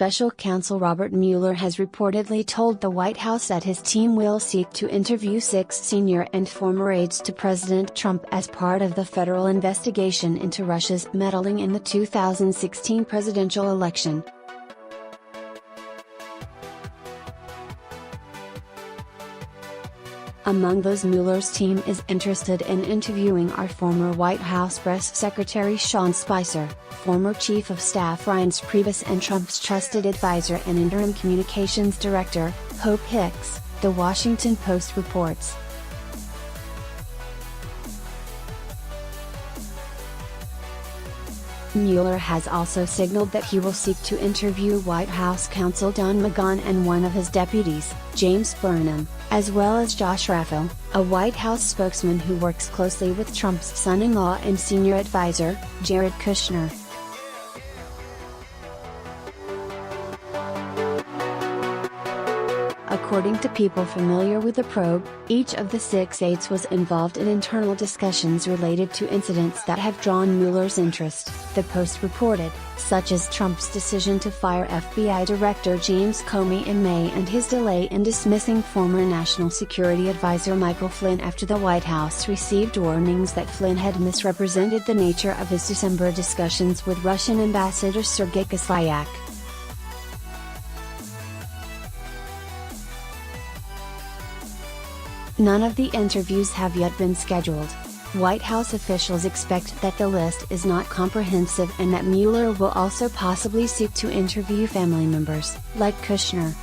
Special Counsel Robert Mueller has reportedly told the White House that his team will seek to interview 6 senior and former aides to President Trump as part of the federal investigation into Russia's meddling in the 2016 presidential election. Among those Mueller's team is interested in interviewing are former White House Press Secretary Sean Spicer, former Chief of Staff Reince Priebus and Trump's trusted advisor and interim communications director, Hope Hicks, The Washington Post reports. Mueller has also signaled that he will seek to interview White House counsel Don McCann and one of his deputies, James Burnham, as well as Josh Raphael, a White House spokesman who works closely with Trump's son-in-law and senior advisor, Jared Kushner. According to people familiar with the probe, each of the 6 aides was involved in internal discussions related to incidents that have drawn Mueller's interest, the Post reported, such as Trump's decision to fire FBI Director James Comey in May and his delay in dismissing former National Security Advisor Michael Flynn after the White House received warnings that Flynn had misrepresented the nature of his December discussions with Russian Ambassador Sergei Kislyak. None of the interviews have yet been scheduled. White House officials expect that the list is not comprehensive and that Mueller will also possibly seek to interview family members, like Kushner.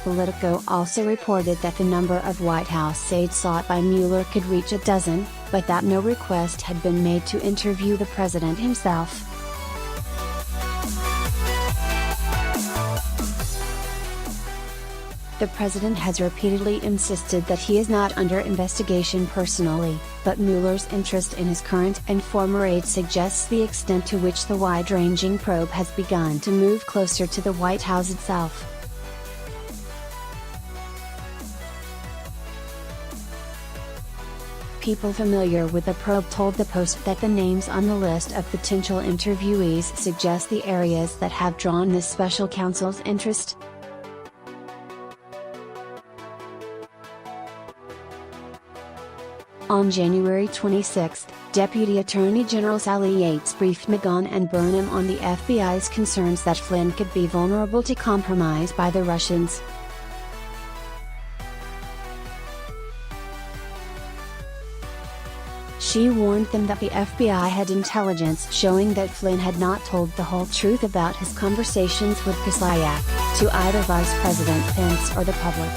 Politico also reported that the number of White House aides sought by Mueller could reach a dozen, but that no request had been made to interview the president himself. The president has repeatedly insisted that he is not under investigation personally, but Mueller's interest in his current and former aides suggests the extent to which the wide-ranging probe has begun to move closer to the White House itself. People familiar with the probe told the Post that the names on the list of potential interviewees suggest the areas that have drawn this special counsel's interest. On January 26, Deputy Attorney General Sally Yates briefed McCann and Burnham on the FBI's concerns that Flynn could be vulnerable to compromise by the Russians. She warned them that the FBI had intelligence showing that Flynn had not told the whole truth about his conversations with Kislyak, to either Vice President Pence or the public.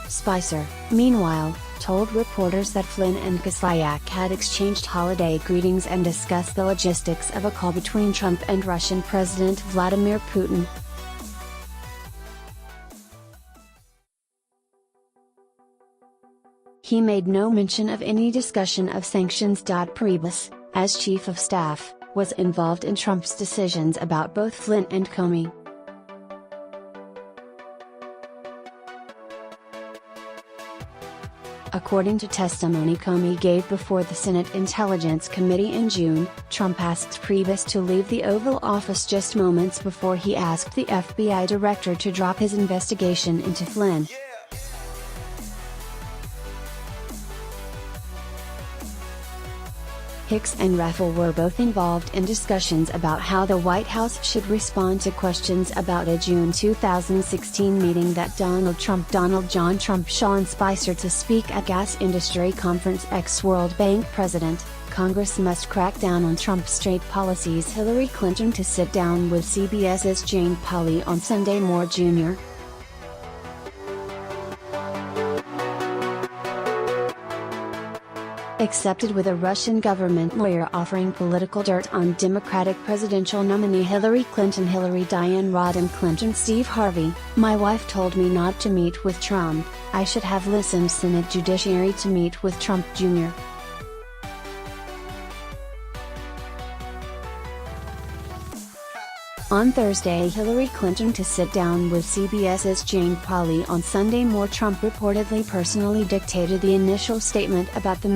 Spicer, meanwhile, told reporters that Flynn and Kislyak had exchanged holiday greetings and discussed the logistics of a call between Trump and Russian President Vladimir Putin. He made no mention of any discussion of sanctions. Priebus, as Chief of Staff, was involved in Trump's decisions about both Flynn and Comey. According to testimony Comey gave before the Senate Intelligence Committee in June, Trump asked Priebus to leave the Oval Office just moments before he asked the FBI director to drop his investigation into Flynn. Hicks and Raphael were both involved in discussions about how the White House should respond to questions about a June 2016 meeting that Donald John Trump Sean Spicer to speak at gas industry conference. Ex-World Bank president, Congress must crack down on Trump's trade policies. Hillary Clinton to sit down with CBS's Jane Pauley on Sunday. Moore Jr. Accepted with a Russian government lawyer offering political dirt on Democratic presidential nominee Hillary Clinton. Hillary Diane Rodham Clinton. Steve Harvey, my wife told me not to meet with Trump, I should have listened. Senate Judiciary to meet with Trump Jr. On Thursday, Hillary Clinton to sit down with CBS's Jane Pauley. On Sunday, more Trump reportedly personally dictated the initial statement about the